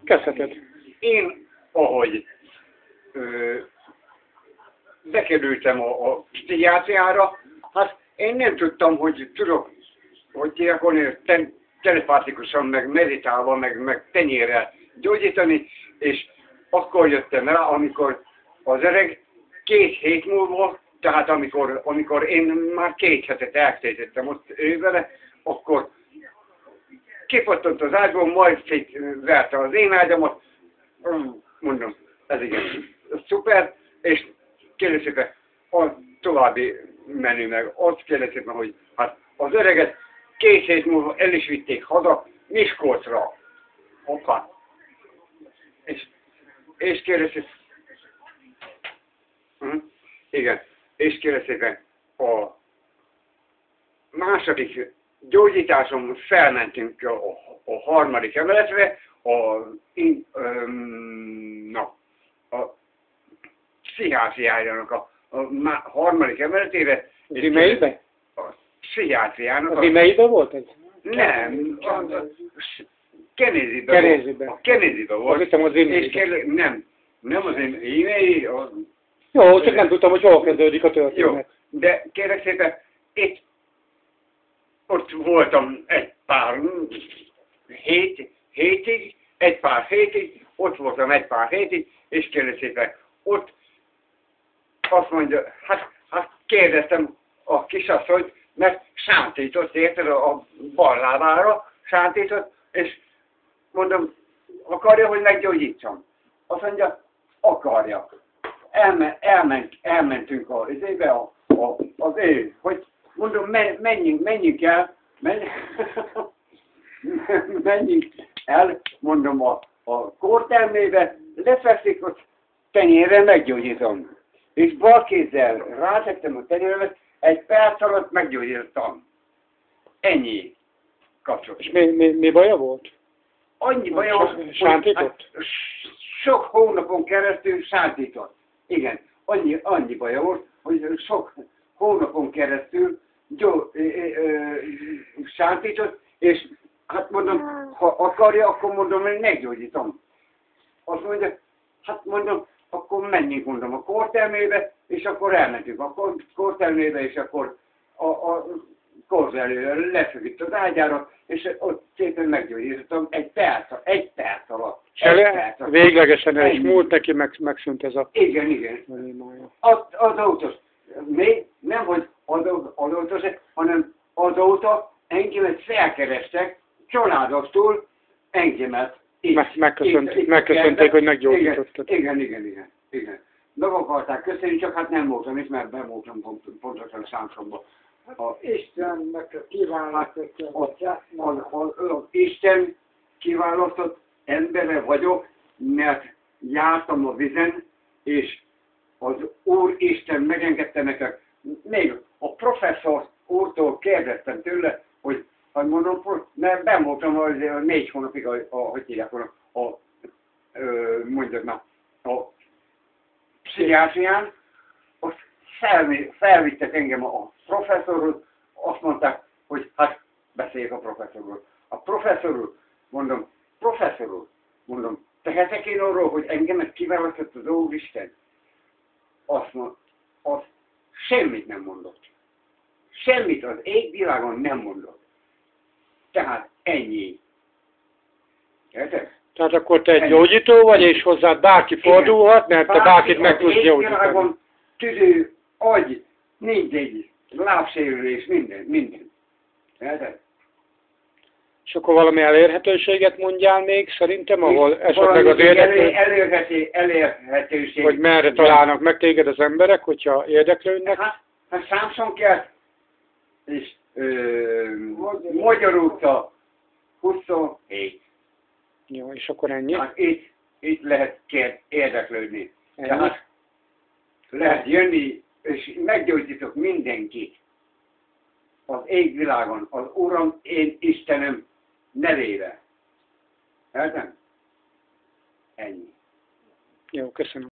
Kezdheted. Én, ahogy bekerültem a pszichiátriára, hát én nem tudtam, hogy tudok, hogy diakonért telepátikusan, meg meditálva, meg tenyérrel gyógyítani, és akkor jöttem rá, amikor az öreg 2 hét múlva, tehát amikor én már 2 hetet eltétettem ott ővele, akkor kipattant az ágyból, majd szétverte az én ágyamat, mondom, ez igen, szuper, és kérlek szépen, a további menü meg, azt kérlek szépen, hogy hát az öreget 2 hét múlva el is vitték haza Miskolcra. Hoppá. És kérlek szépen, igen, és kérlek szépen, a második gyógyításon felmentünk a 3. emeletre, a pszichiátriájának a 3. emeletére. Az imeibe? A pszichiátriának. Az imeibe volt ez? Nem, Kenézibe Kenézibe. volt. A Kenézibe volt. Azt hiszem az imeibe. És nem az imei. Jó, csak nem tudtam, hogy hol kezdődik a történet. Jó, de kérlek szépen, ott voltam egy pár hétig, ott voltam egy pár hétig, és kérlek szépen, ott azt mondja, hát kérdeztem a kisasszonyt, mert sántított, érted, a bal lábára sántított, és mondom, akarja, hogy meggyógyítsam? Azt mondja, akarja. Elmentünk az ő, hogy mondom, menjünk el, menjünk el, mondom, a kórtermébe, lefeszik, ott tenyérrel meggyógyítom. És bal kézzel rátettem a tenyéremet, 1 perc alatt meggyógyítottam. Ennyi kapcsolat. És mi baja volt? Annyi baja volt, sántított? Hát, sok hónapon keresztül sántított. Igen, annyi baja volt, hogy sok hónapon keresztül sántított, és hát mondom, ha akarja, akkor mondom, hogy meggyógyítom. Azt mondja, hát mondom, akkor menjünk, mondom, a kórtermébe, és akkor elmentünk a kórtermébe, és akkor a korzelőre lefeküdt az ágyára, és ott szépen meggyógyítottam 1 perc alatt. Véglegesen el is múlt neki, megszűnt ez a... Igen. Azóta, még nem, hogy azóta se, hanem azóta engemet felkerestek, családostól engemet is. Megköszönték, hogy meggyógyítottad. Igen. Meg akarták köszönni, csak hát nem voltam itt, mert ben voltam pontosan a számsomba. Istennek kiválasztottja. Isten kiválasztott embere vagyok, mert jártam a vizen, és az Úr Isten megengedte nekem. Még a professzor úrtól kérdeztem tőle, hogy mondom, mert ben voltam 4 hónapig, hogy hívják a pszichiátrián, ott felvittek engem a professzorhoz, azt mondták, hogy hát beszéljek a professzorról. A professzor úr, mondom, tehetek én arról, hogy engemet kiválasztott az Úristen? Azt semmit nem mondott. Semmit az égvilágon nem mondott. Tehát ennyi. Érted? Tehát akkor te egy gyógyító vagy, és hozzád bárki fordulhat, mert te bárkit meg tudsz gyógyítani. Tüdő, agy, mindegy, lábsérülés, minden. Érted? És akkor valami elérhetőséget mondjál még, szerintem, ahol esetleg az elérhetőség. Hogy merre találnak meg téged az emberek, hogyha érdeklődnek? Hát Samson kell, és Magyar utca 27. Jó, és akkor ennyi? Hát itt lehet érdeklődni. Tehát lehet jönni, és meggyógyítok mindenkit az égvilágon, az Uram, én Istenem nevébe. Értem? Ennyi. Jó, köszönöm.